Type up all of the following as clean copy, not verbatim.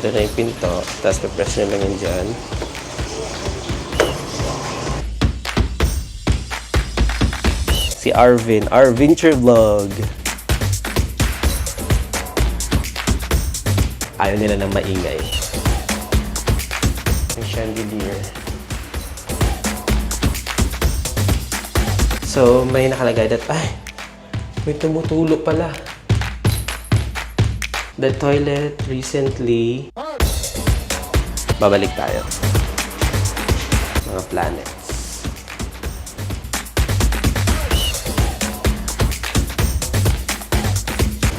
Ito na yung pinto. Tapos press nyo lang yun dyan. Si Arvin. Arvinture Vlog. Ayaw nila ng maingay. Yung chandelier. So, may nakalagay that, ay, may tumutulo pala. The toilet recently... Babalik tayo. Mga planets.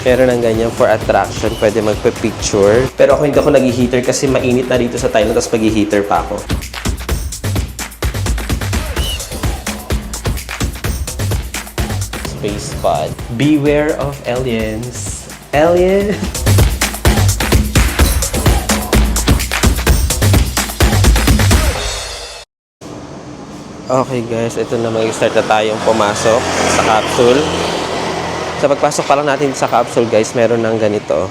Meron ng ganyan for attraction. Pwede magpa-picture. Pero ako hindi ako nag-heater kasi mainit na dito sa Thailand tapos mag-heater pa ako. Space pod. Beware of aliens. Alien! Okay guys, ito na mag-start na tayong pumasok sa capsule. Sa pagpasok pa lang natin sa capsule guys, meron ng ganito.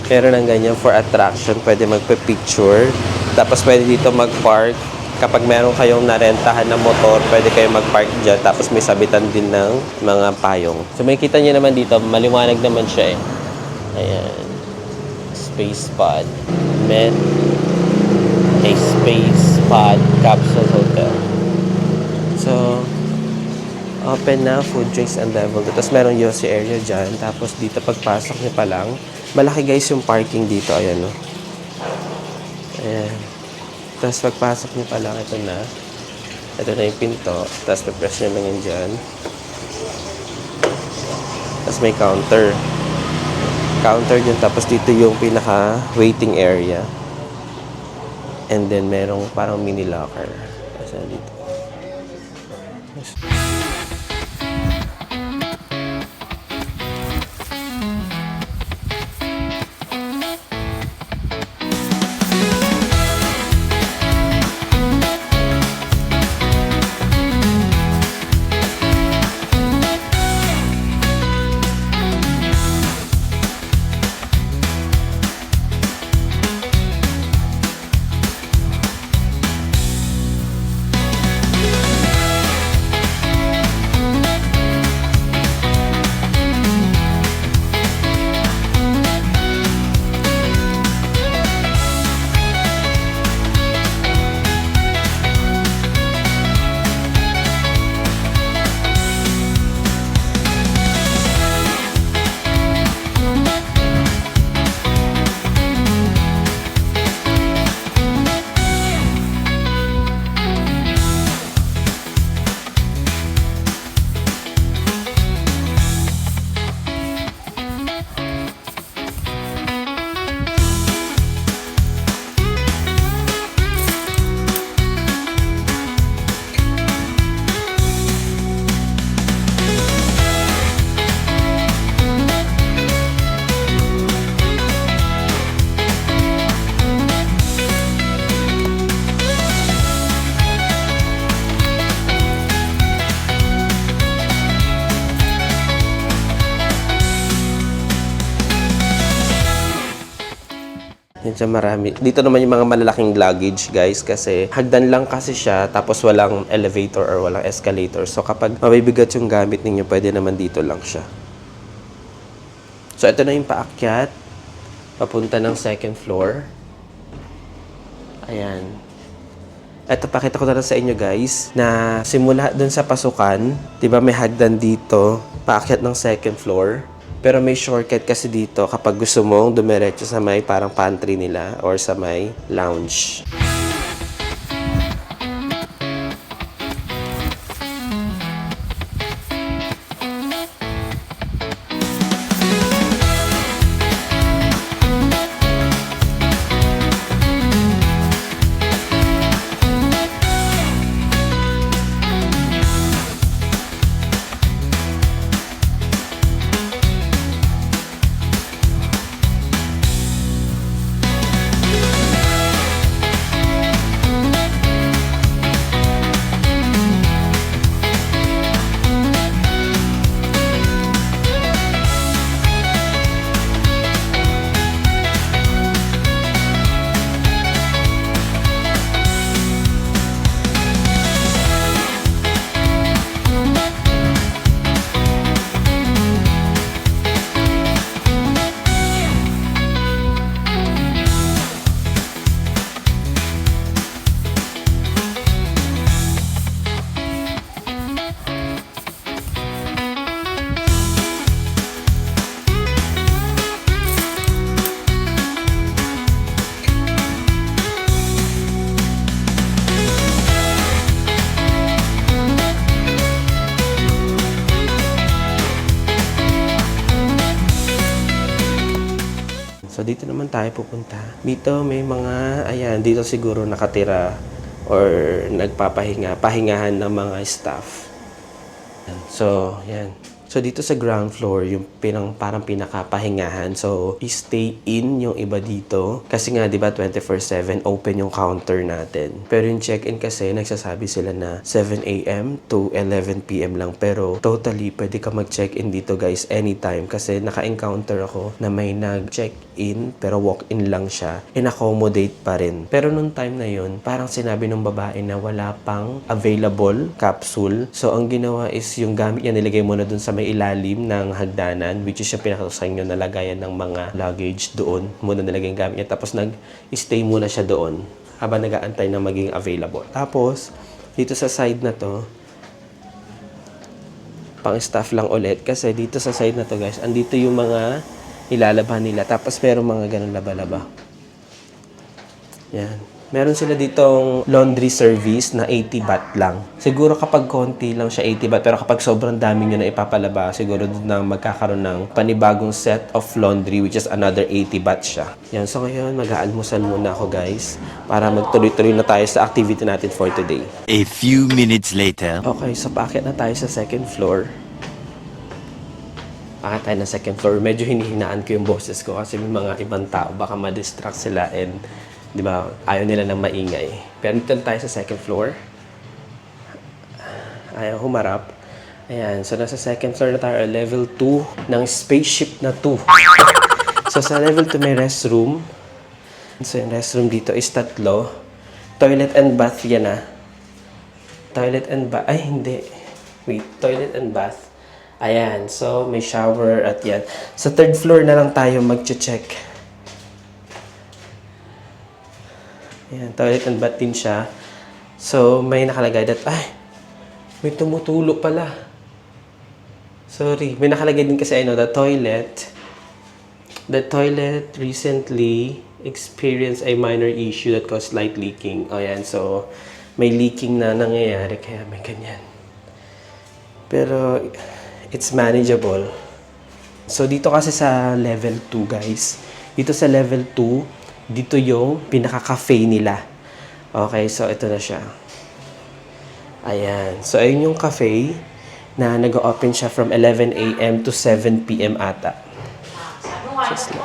Meron ng ganyan for attraction. Pwede magpa-picture. Tapos pwede dito mag-park. Kapag meron kayong narentahan ng motor, pwede kayong mag-park dyan. Tapos may sabitan din ng mga payong. So makikita nyo naman dito, maliwanag naman siya eh. Ayan. Space pod. Met a space pod capsule hotel. So, open na, food, drinks, and level. Tapos meron yosi area dyan. Tapos dito pagpasok nyo pa lang, malaki guys yung parking dito. Ayan o. Ayan. Tapos pagpasok nyo pa lang, ito na. Ito na yung pinto. Tapos press nyo lang yun dyan. Tapos may counter. Counter dyan. Tapos dito yung pinaka waiting area. And then merong parang mini locker. Kasi dito. Yan siya marami. Dito naman yung mga malalaking luggage guys kasi hagdan lang kasi siya tapos walang elevator or walang escalator. So kapag mabibigat yung gamit ninyo, pwede naman dito lang siya. So ito na yung paakyat. Papunta ng second floor. Ayan. Ito, pakita ko na lang sa inyo guys na simula dun sa pasukan, di ba may hagdan dito, paakyat ng second floor. Pero may shortcut kasi dito kapag gusto mong dumiretso sa may parang pantry nila or sa may lounge. So, dito naman tayo pupunta. Dito may mga, ayan, dito siguro nakatira or pahingahan ng mga staff. So, yan. So, dito sa ground floor, yung parang pinakapahingahan. So, stay in yung iba dito. Kasi nga, di ba, 24/7 open yung counter natin. Pero yung check-in kasi, nagsasabi sila na 7 a.m. to 11 p.m. lang. Pero, totally, pwede ka mag-check-in dito, guys, anytime. Kasi naka-encounter ako na may nag-check-in, pero walk-in lang siya. In-accommodate pa rin. Pero nung time na yun, parang sinabi ng babae na wala pang available capsule. So, ang ginawa is yung gamit niya, nilagay mo na dun sa may ilalim ng hagdanan, which is yung pinakatusay nyo na lagayan ng mga luggage doon. Muna nilagay yung gamit niya. Tapos nag-stay muna siya doon habang nag-aantay na maging available. Tapos, dito sa side na to, pang staff lang ulit. Kasi dito sa side na to, guys, andito yung mga ilalabhan nila. Tapos, meron mga ganun laba-laba. Yan. Meron sila ditong laundry service na 80 baht lang. Siguro kapag konti lang siya 80 baht, pero kapag sobrang dami nyo na ipapalaba, siguro doon na magkakaroon ng panibagong set of laundry, which is another 80 baht siya. Yan. So ngayon, mag-aalmusal muna ako, guys, para magtuloy-tuloy na tayo sa activity natin for today. A few minutes later. Okay, so paakyat na tayo sa second floor. Paakyat tayo na second floor. Medyo hinihinaan ko yung boses ko kasi may mga ibang tao, baka ma-distract sila and di ba, ayaw nila ng maingay. Pero dito tayo sa second floor. Ayaw humarap. Ayan, so nasa second floor na tayo, level 2 ng spaceship na 2. So sa level 2 may restroom. So yung restroom dito is 3. Toilet and bath yan ah. Toilet and bath, ay hindi. Wait, toilet and bath. Ayan, so may shower at yan. Sa third floor na lang tayo mag-check. Ayan, toilet and bath din siya. So, may nakalagay that, ay, may tumutulo pala. Sorry, may nakalagay din kasi, the toilet recently experienced a minor issue that caused slight leaking. O yan, so, may leaking na nangyayari, kaya may ganyan. Pero, it's manageable. So, dito kasi sa level 2, guys. Dito sa level 2, dito yung pinaka-cafe nila. Okay, so ito na siya. Ayan. So, ayun yung cafe na nag-open siya from 11 a.m. to 7 p.m. ata. Just like.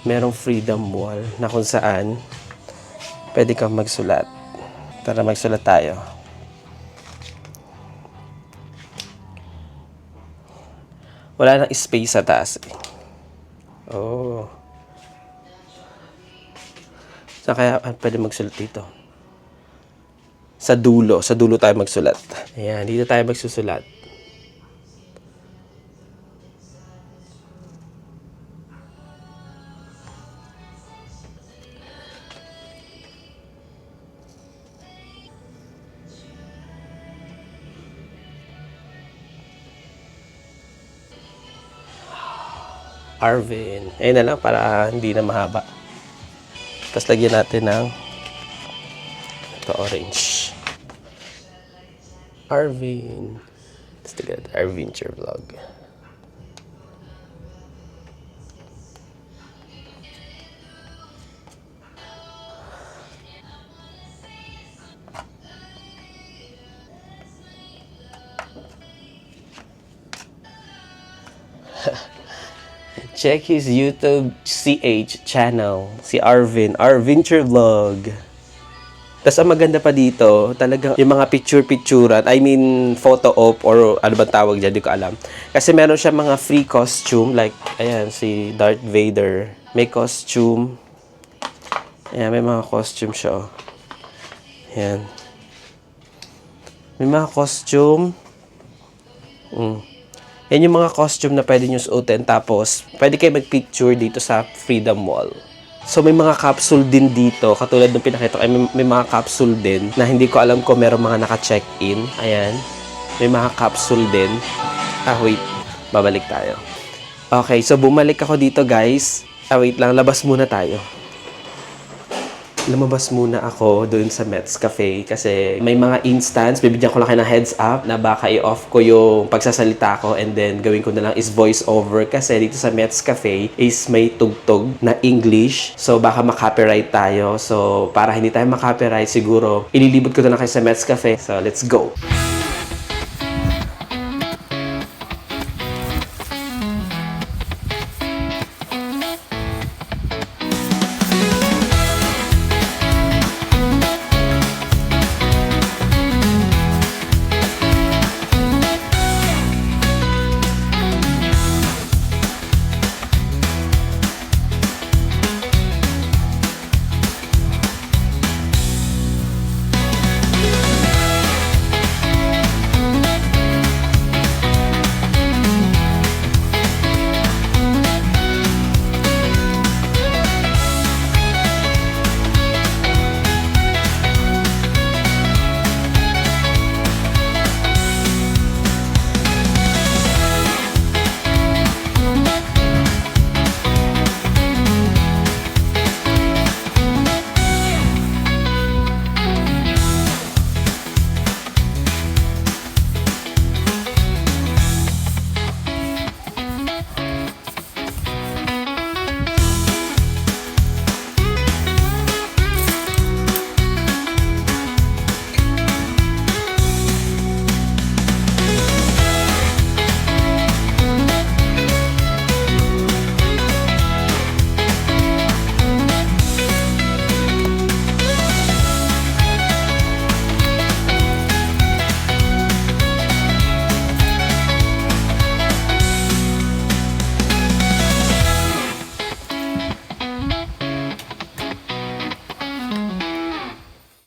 Merong freedom wall na kung saan pwede kang magsulat. Tara, magsulat tayo. Wala nang space sa taas. Oh. So, kaya pwede magsulat dito. Sa dulo tayo magsulat. Ayan, dito tayo magsusulat. Arvin. Ayun na lang para hindi na mahaba. Tapos lagyan natin ng ito, orange. Arvin. Let's take it. Arvin Chair Vlog. Check his YouTube CH channel, si Arvin Vlog. Tapos ang maganda pa dito, talagang yung mga picture-picturan, I mean photo op or ano ba tawag dyan, di ko alam. Kasi meron siya mga free costume, like, ayan, si Darth Vader. May costume. Ayan, may mga costume siya. Oh. Ayan. May mga costume. Yan yung mga costume na pwede nyo suotin. Tapos, pwede kayo mag-picture dito sa Freedom Wall. So, may mga capsule din dito. Katulad ng pinakita ko, may mga capsule din na hindi ko alam kung meron mga naka-check-in. Ayan. May mga capsule din. Wait. Babalik tayo. Okay, so bumalik ako dito, guys. Wait lang. Labas muna tayo. lumabas muna ako doon sa Mets Cafe kasi may mga instance, bibigyan ko lang kayo ng heads up na baka i-off ko yung pagsasalita ko and then gawin ko na lang is voice over kasi dito sa Mets Cafe is may tugtog na English. So baka makopyright tayo. So para hindi tayo makopyright, siguro ililibot ko na lang kayo sa Mets Cafe. So let's go!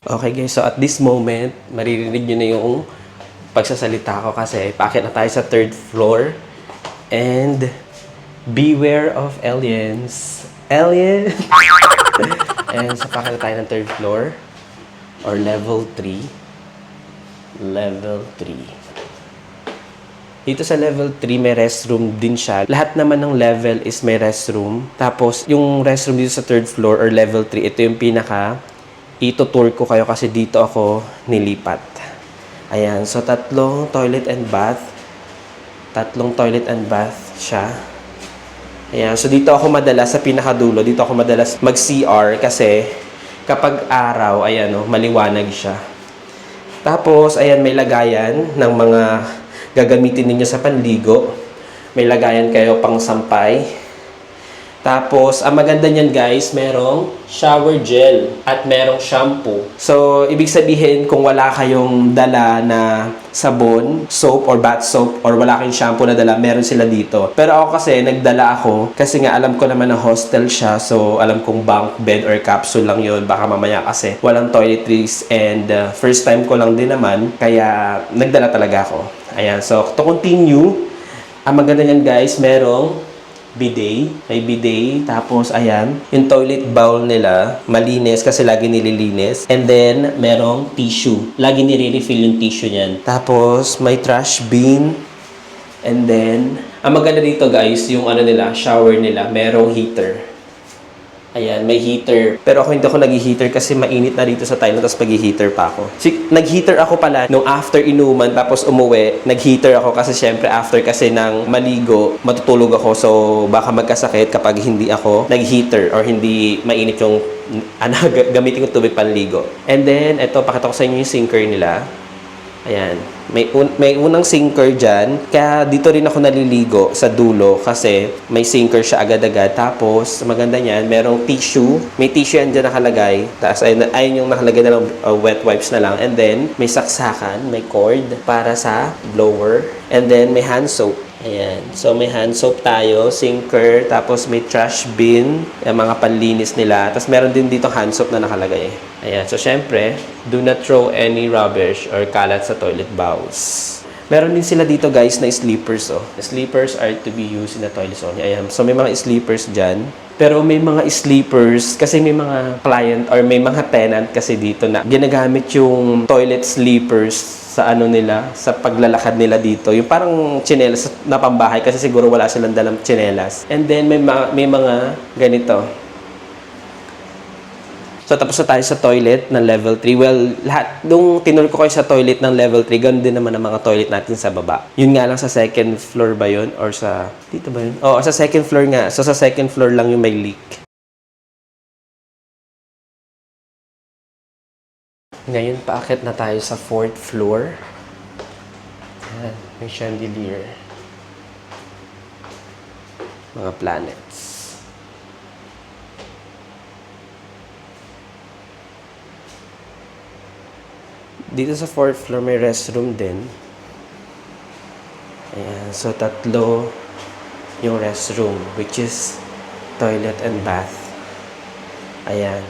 Okay guys, so at this moment, maririnig nyo na yung pagsasalita ko kasi paakit na tayo sa 3rd floor. And beware of aliens. Alien! And so paakit na tayo ng 3rd floor or level 3. Level 3. Dito sa level 3, may restroom din siya. Lahat naman ng level is may restroom. Tapos, yung restroom dito sa 3rd floor or level 3, ito yung pinaka itutour ko kayo kasi dito ako nilipat. Ayan, so 3 toilet and bath. 3 toilet and bath siya. Ayan, so dito ako madalas sa pinakadulo, dito ako madalas mag-CR kasi kapag araw, ayan o, maliwanag siya. Tapos, ayan, may lagayan ng mga gagamitin ninyo sa panligo. May lagayan kayo pang sampay. Tapos, ang maganda niyan guys, merong shower gel at merong shampoo. So, ibig sabihin kung wala kayong dala na sabon, soap or bath soap or wala kayong shampoo na dala, meron sila dito. Pero ako kasi, nagdala ako kasi nga alam ko naman na hostel siya. So, alam kong bunk bed or capsule lang yun. Baka mamaya kasi walang toiletries and first time ko lang din naman. Kaya, nagdala talaga ako. Ayan, so to continue, ang maganda niyan guys, merong bidet. May bidet. Tapos, ayan. Yung toilet bowl nila, malinis kasi lagi nililinis. And then, merong tissue. Lagi nire-refill yung tissue niyan. Tapos, may trash bin. And then, ang maganda dito guys, yung ano nila, shower nila, merong heater. Ayan, may heater. Pero ako hindi ako nag-heater kasi mainit na dito sa Thailand tapos mag-heater pa ako. Nag-heater ako pala nung after inuman tapos umuwi. Nag-heater ako kasi syempre after kasi ng maligo, matutulog ako. So, baka magkasakit kapag hindi ako nag-heater or hindi mainit yung gamitin ko tubig panligo. And then, eto, pakita ko sa inyo yung sinker nila. Ayan. May unang sinker dyan. Kaya dito rin ako naliligo sa dulo kasi may sinker siya agad-agad. Tapos, maganda niyan, merong tissue. May tissue yan dyan nakalagay. Tapos, ayun yung nakalagay na lang, wet wipes na lang. And then, may saksakan, may cord para sa blower. And then, may hand soap. Ayan. So, may hand soap tayo, sinker, tapos may trash bin, yung mga panlinis nila. Tapos, meron din dito hand soap na nakalagay. Ayan. So, syempre, do not throw any rubbish or kalat sa toilet bowls. Meron din sila dito, guys, na sleepers, oh. The sleepers are to be used in the toilet only. Ayan. So, may mga sleepers dyan. Pero may mga sleepers, kasi may mga client or may mga tenant kasi dito na ginagamit yung toilet sleepers sa ano nila, sa paglalakad nila dito. Yung parang tsinelas na pambahay kasi siguro wala silang dalang tsinelas. And then may mga ganito. So, tapos na tayo sa toilet ng level 3. Well, lahat, nung tinur ko kayo sa toilet ng level 3, ganun din naman ang mga toilet natin sa baba. Yun nga lang sa second floor ba yun? Or sa, dito ba yun? Oo, sa second floor nga. So, sa second floor lang yung may leak. Ngayon, paakit na tayo sa fourth floor. Ayan, may chandelier. Mga planets. Dito sa fourth floor, may restroom din. Ayan, so tatlo yung restroom, which is toilet and bath. Ayan.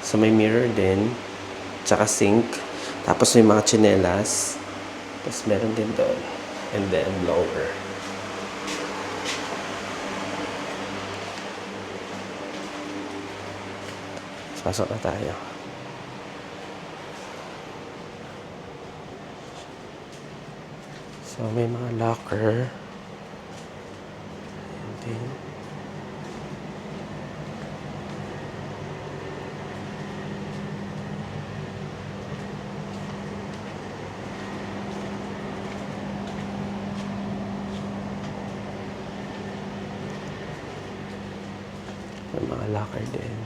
So may mirror din, tsaka sink, tapos may mga tsinelas, tapos meron din doon, and then lower. Pasok na tayo. So, may mga locker. And then, may mga locker din.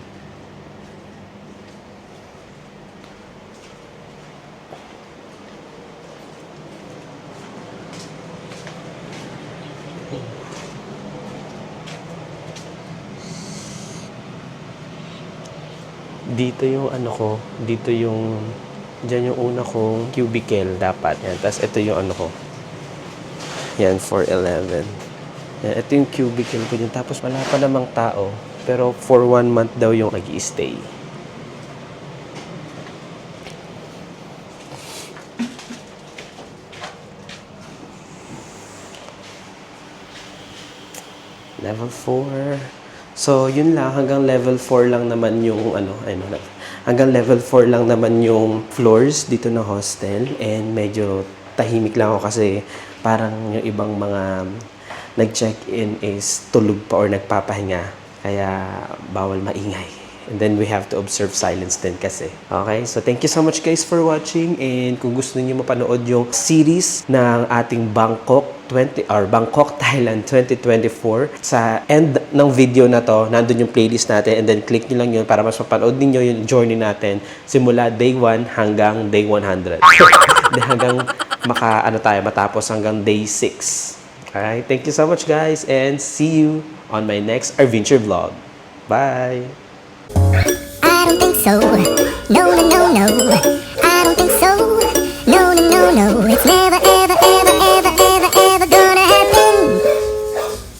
Dito yung ano ko, dito yung, dyan yung una kong cubicle dapat. Yan. Tapos ito yung ano ko. Yan, 411. Yan, ito yung cubicle ko dyan. Tapos wala pa namang tao. Pero for 1 month daw yung nag-i-stay. Level 4. So, yun lang. Hanggang level 4 lang naman yung hanggang level 4 lang naman yung floors dito na hostel. And medyo tahimik lang ako kasi parang yung ibang mga nag-check-in is tulog pa or nagpapahinga. Kaya bawal maingay. And then we have to observe silence din kasi. Okay? So thank you so much guys for watching. And kung gusto niyo mapanood yung series ng ating Bangkok Thailand 2024, sa end ng video na to, nandun yung playlist natin. And then click nyo lang yun para mas mapanood niyo yung journey natin simula day 1 hanggang day 100. Hanggang matapos hanggang day 6. Alright? Thank you so much guys and see you on my next adventure vlog. Bye! I don't think so. No, no, no, no. I don't think so. No, no, no, no. It's never